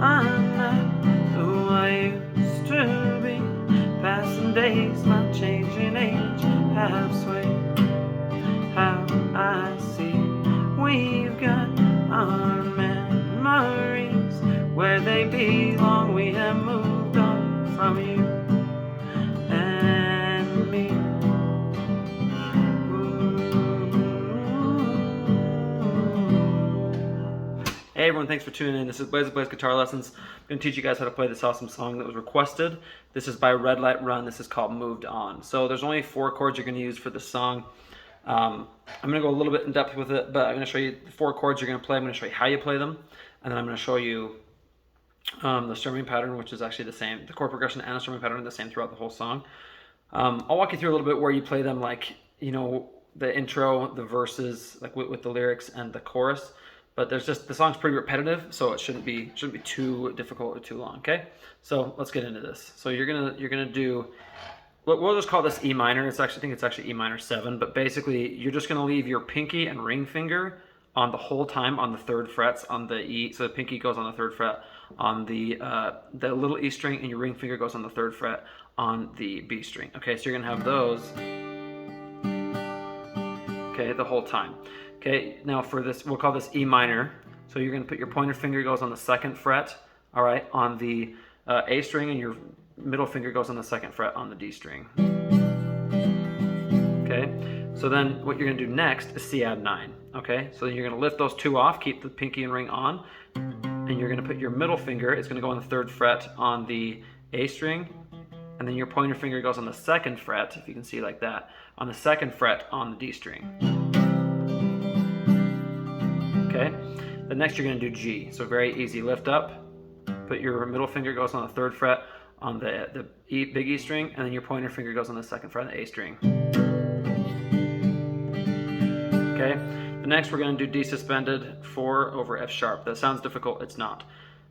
I'm not who I used to be. Passing days, my changing age have swayed how I see. We've got our memories where they belong. We have moved on from you and me. Hey everyone, thanks for tuning in. This is Blaze Guitar Lessons. I'm going to teach you guys how to play this awesome song that was requested. This is by Redlight Run. This is called Moved On. So there's only 4 chords you're going to use for this song. I'm going to go a little bit in depth with it, but I'm going to show you the 4 chords you're going to play. I'm going to show you how you play them, and then I'm going to show you the strumming pattern, which is actually the same. The chord progression and the strumming pattern are the same throughout the whole song. I'll walk you through a little bit where you play them, like, you know, the intro, the verses, like with the lyrics and the chorus. But there's just, the song's pretty repetitive, so it shouldn't be too difficult or too long. Okay, so let's get into this. So you're gonna do, we'll just call this E minor. It's actually, I think it's actually E minor 7, but basically you're just gonna leave your pinky and ring finger on the whole time on the 3rd frets on the E. So the pinky goes on the 3rd fret on the little E string, and your ring finger goes on the 3rd fret on the B string. Okay, so you're gonna have those, okay, the whole time. Okay, now for this, we'll call this E minor. So you're gonna put your pointer finger goes on the 2nd fret, all right, on the A string, and your middle finger goes on the 2nd fret on the D string. Okay, so then what you're gonna do next is C add 9. Okay, so you're gonna lift those 2 off, keep the pinky and ring on, and you're gonna put your middle finger, it's gonna go on the 3rd fret on the A string, and then your pointer finger goes on the 2nd fret, if you can see like that, on the 2nd fret on the D string. Okay, then next you're going to do G. So very easy, lift up, put your middle finger goes on the 3rd fret on the E, big E string, and then your pointer finger goes on the 2nd fret on the A string. Okay, the next we're going to do D suspended 4 over F sharp. That sounds difficult, it's not.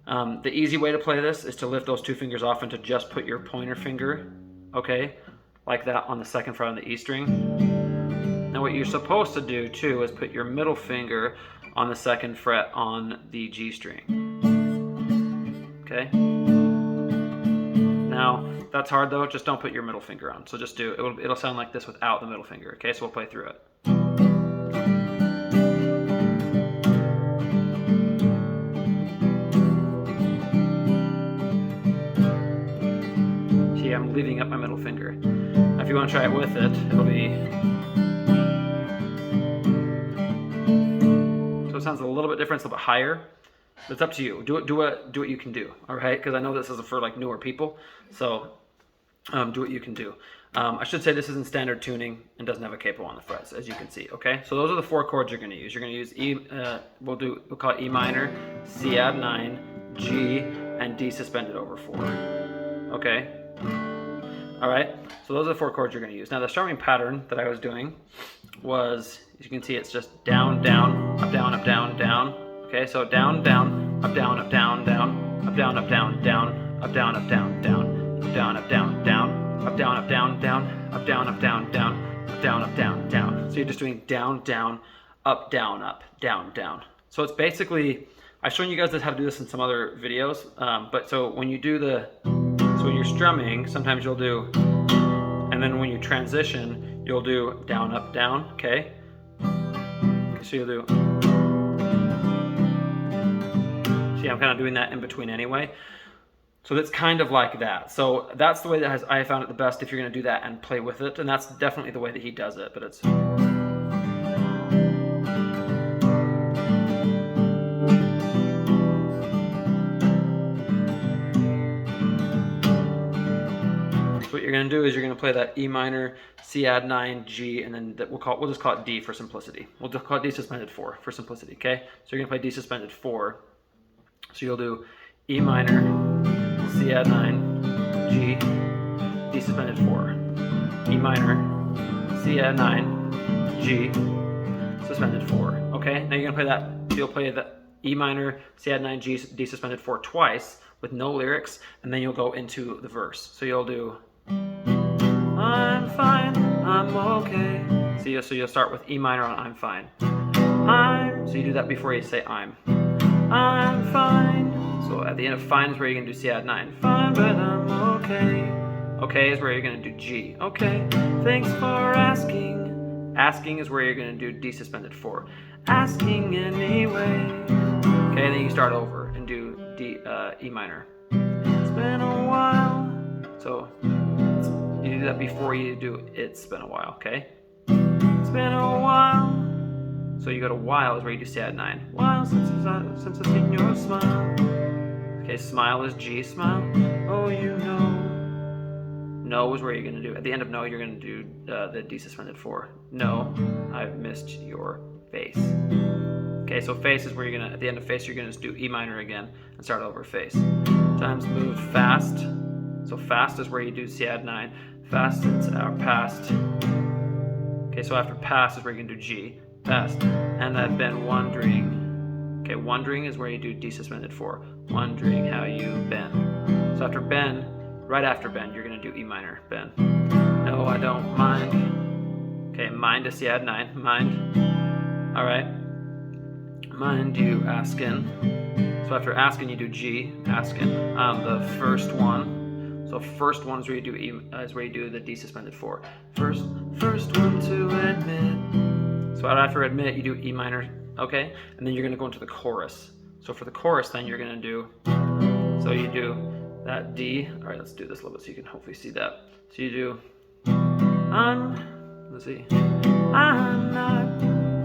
The easy way to play this is to lift those 2 fingers off and to just put your pointer finger, okay, like that on the 2nd fret on the E string. Now what you're supposed to do too is put your middle finger on the 2nd fret on the G string. Okay? Now, that's hard though, just don't put your middle finger on. So just do, it'll sound like this without the middle finger. Okay, so we'll play through it. See, I'm leaving up my middle finger. Now, if you want to try it with it, it'll be, sounds a little bit different, it's a little bit higher. It's up to you. Do what you can do. All right, because I know this is for like newer people, so do what you can do. I should say this is in standard tuning and doesn't have a capo on the frets, as you can see. Okay, so those are the 4 chords you're going to use. You're going to use E. We'll call it E minor, C add 9, G, and D suspended over 4. Okay. All right. So those are the 4 chords you're going to use. Now the strumming pattern that I was doing was, as you can see, it's just down, down, up, down, up, down, down. Okay, so down, down, up, down, up, down, down, up, down, up, down, down, up, down, up, down, down, up, down, up, down, down, up, down, up, down, down, up, down, up, down, down, up, down, up, down, down. So you're just doing down, down, up, down, down. So it's basically, I've shown you guys how to do this in some other videos, but so when you do so when you're strumming, sometimes you'll do, and then when you transition, you'll do down, up, down, okay? So you'll do, see, I'm kind of doing that in between anyway. So it's kind of like that. So that's the way that I found it the best if you're going to do that and play with it. And that's definitely the way that he does it, but it's... What you're going to do is you're going to play that E minor, C add 9, G, and then we'll just call it D for simplicity. We'll just call it D suspended 4 for simplicity, okay? So you're going to play D suspended 4. So you'll do E minor, C add 9, G, D suspended 4. E minor, C add 9, G, suspended 4. Okay? Now you're going to play that, so you'll play the E minor, C add 9, G, D suspended 4 twice with no lyrics, and then you'll go into the verse. So you'll do, I'm fine, I'm okay. So you'll start with E minor on I'm fine. So you do that before you say I'm fine. So at the the end of fine is where you're going to do C add 9. Fine, but I'm okay. Okay is where you're going to do G. Okay, thanks for asking. Asking is where you're going to do D suspended 4. Asking anyway. Okay, and then you start over and do E minor. It's been a while. So you do that before you do It's Been a While, okay? It's been a while. So you go to while is where you do C add 9. While since I've seen your smile. Okay, smile is G, smile. Oh, you know. No is where you're going to do, at the end of no, you're going to do the D suspended 4. No, I've missed your face. Okay, so face is where you're going to, at the end of face, you're going to do E minor again and start over face. Times move fast. So fast is where you do C add 9. Fast, it's our past. Okay, so after past is where you can do G. Past. And I've been wondering. Okay, wondering is where you do D suspended 4. Wondering how you've been. So after been, right after bend, you're going to do E minor, bend. No, I don't mind. Okay, mind is C add 9, mind. All right. Mind you asking. So after asking, you do G, asking. The first one. So first one is where you do the D suspended 4. First one to admit. So after admit, you do E minor, okay? And then you're going to go into the chorus. So for the chorus, then you're going to do, so you do that D. All right, let's do this a little bit so you can hopefully see that. So you do, let's see, I'm not.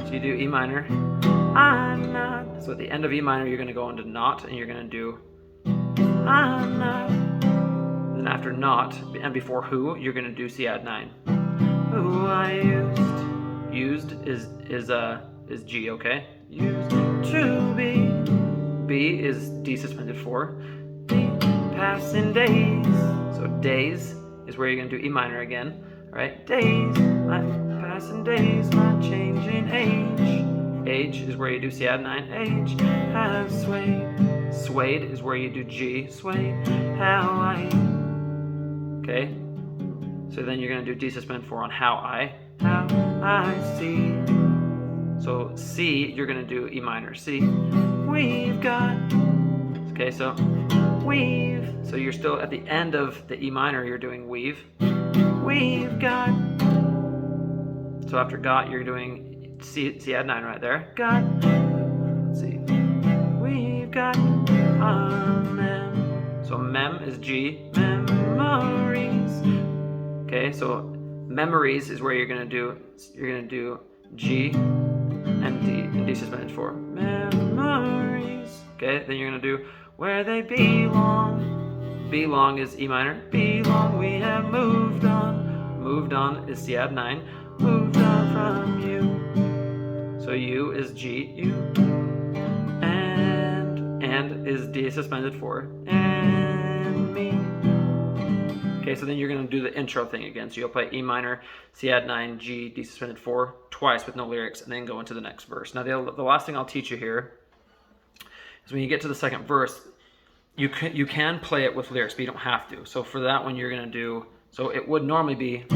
So you do E minor, I'm not. So at the end of E minor, you're going to go into not, and you're going to do, I'm not. And then after not, and before who, you're going to do C add 9. Who I used. Used is G, okay? Used to be. B is D suspended 4. D, passing days. So days is where you're going to do E minor again. Right? Days, my passing days, my changing age. Age is where you do C add 9. Age has swayed. Swayed is where you do G. Swayed how I. Okay? So then you're going to do D suspend 4 on how I see. So C, you're going to do E minor. C, we've got. Okay, so we've. So you're still at the end of the E minor, you're doing we've. We've got. So after got, you're doing C add 9 right there. Got. Let's see. We've got mem. So mem is G. Memories. Okay, so memories is where you're gonna do G and D and D suspended 4. Memories. Okay, then you're gonna do where they belong. Belong is E minor. Belong, we have moved on. Moved on is C add 9. Moved on from you. So you is G, you. And is D suspended 4. And me. Okay, so then you're going to do the intro thing again. So you'll play E minor, C add 9, G, D suspended 4 twice with no lyrics, and then go into the next verse. Now the last thing I'll teach you here is when you get to the second verse, you can play it with lyrics, but you don't have to. So for that one, you're going to do, so it would normally be,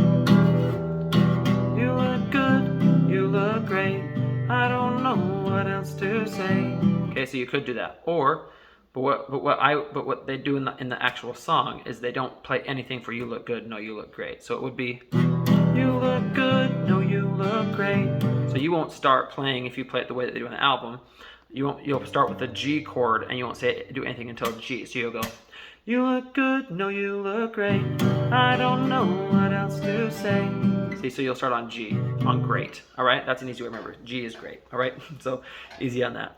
you look good, you look great, I don't know what else to say. Okay, so you could do that. Or, but what they do in the actual song is they don't play anything for you look good, no you look great. So it would be, you look good, no you look great. So you won't start playing, if you play it the way that they do in the album, you'll start with the G chord and you won't do anything until G. So you'll go, you look good, no you look great, I don't know what else to say. See, so you'll start on G, on great. All right, that's an easy way to remember. G is great. All right, so easy on that.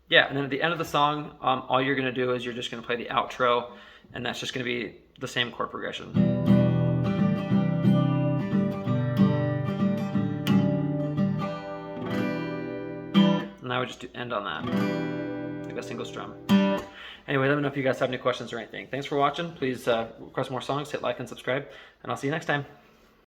Yeah, and then at the end of the song, all you're gonna do is you're just gonna play the outro, and that's just gonna be the same chord progression. And I would just end on that, like a single strum. Anyway, let me know if you guys have any questions or anything. Thanks for watching. Please request more songs, hit like and subscribe, and I'll see you next time.